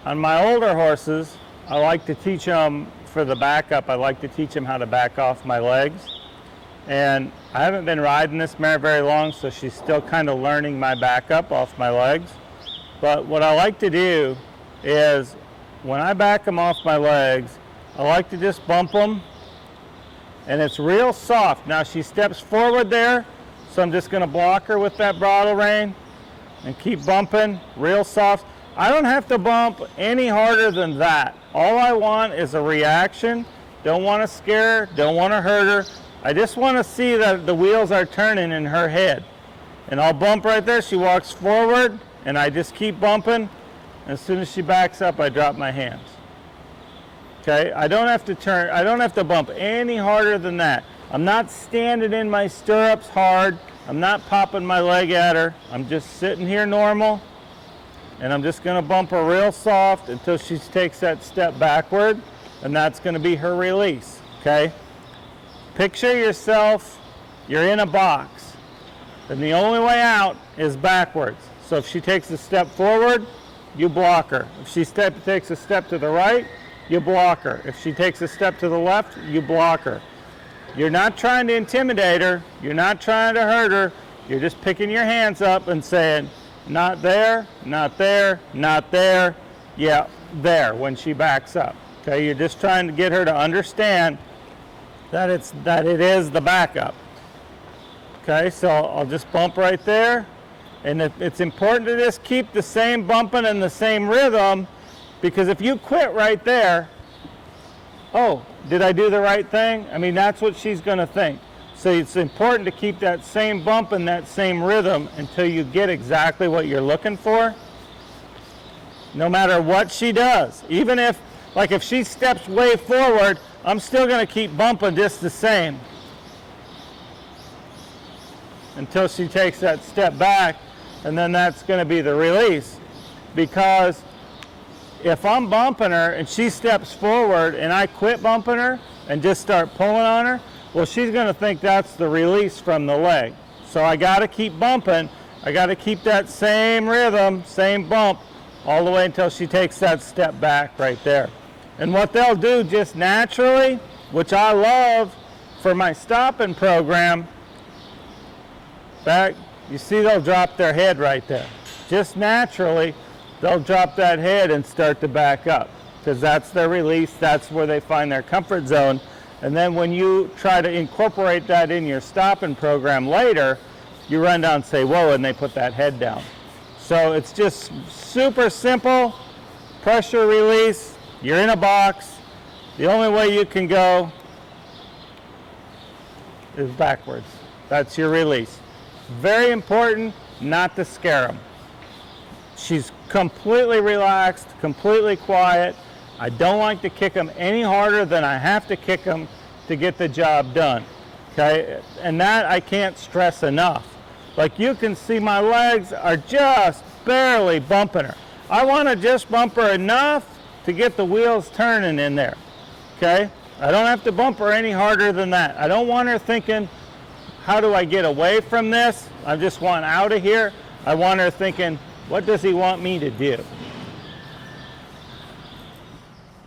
On my older horses, I like to teach them for the backup. I like to teach them how to back off my legs. And I haven't been riding this mare very long, so she's still kind of learning my backup off my legs. But what I like to do is when I back them off my legs, I like to just bump them, and it's real soft. Now she steps forward there, so I'm just going to block her with that bridle rein and keep bumping real soft. I don't have to bump any harder than that. All I want is a reaction. Don't want to scare her, don't want to hurt her. I just want to see that the wheels are turning in her head. And I'll bump right there. She walks forward, and I just keep bumping. As soon as she backs up, I drop my hands. Okay, I don't have to turn, I don't have to bump any harder than that. I'm not standing in my stirrups hard. I'm not popping my leg at her. I'm just sitting here normal, and I'm just going to bump her real soft until she takes that step backward, and that's going to be her release. Okay, picture yourself, you're in a box, and the only way out is backwards. So if she takes a step forward, you block her. If she takes a step to the right, you block her. If she takes a step to the left, you block her. You're not trying to intimidate her. You're not trying to hurt her. You're just picking your hands up and saying, not there, not there, not there. Yeah, there, when she backs up. Okay, you're just trying to get her to understand that it is the backup. Okay, so I'll just bump right there. And it's important to just keep the same bumping and the same rhythm, because if you quit right there, oh, did I do the right thing? I mean, that's what she's going to think. So it's important to keep that same bump and that same rhythm until you get exactly what you're looking for. No matter what she does. Even if, like if she steps way forward, I'm still going to keep bumping just the same until she takes that step back, and then that's going to be the release. Because if I'm bumping her and she steps forward and I quit bumping her and just start pulling on her, well, she's going to think that's the release from the leg. So I got to keep bumping. I got to keep that same rhythm, same bump, all the way until she takes that step back right there. And what they'll do just naturally, which I love for my stopping program, back, you see they'll drop their head right there. Just naturally, they'll drop that head and start to back up, because that's their release. That's where they find their comfort zone. And then when you try to incorporate that in your stopping program later, you run down and say, whoa, and they put that head down. So it's just super simple. Pressure release. You're in a box. The only way you can go is backwards. That's your release. Very important not to scare them. She's completely relaxed, completely quiet. I don't like to kick them any harder than I have to kick them to get the job done. Okay, and that I can't stress enough. Like you can see, my legs are just barely bumping her. I want to just bump her enough to get the wheels turning in there. Okay, I don't have to bump her any harder than that. I don't want her thinking, how do I get away from this? I just want out of here. I want her thinking, what does he want me to do?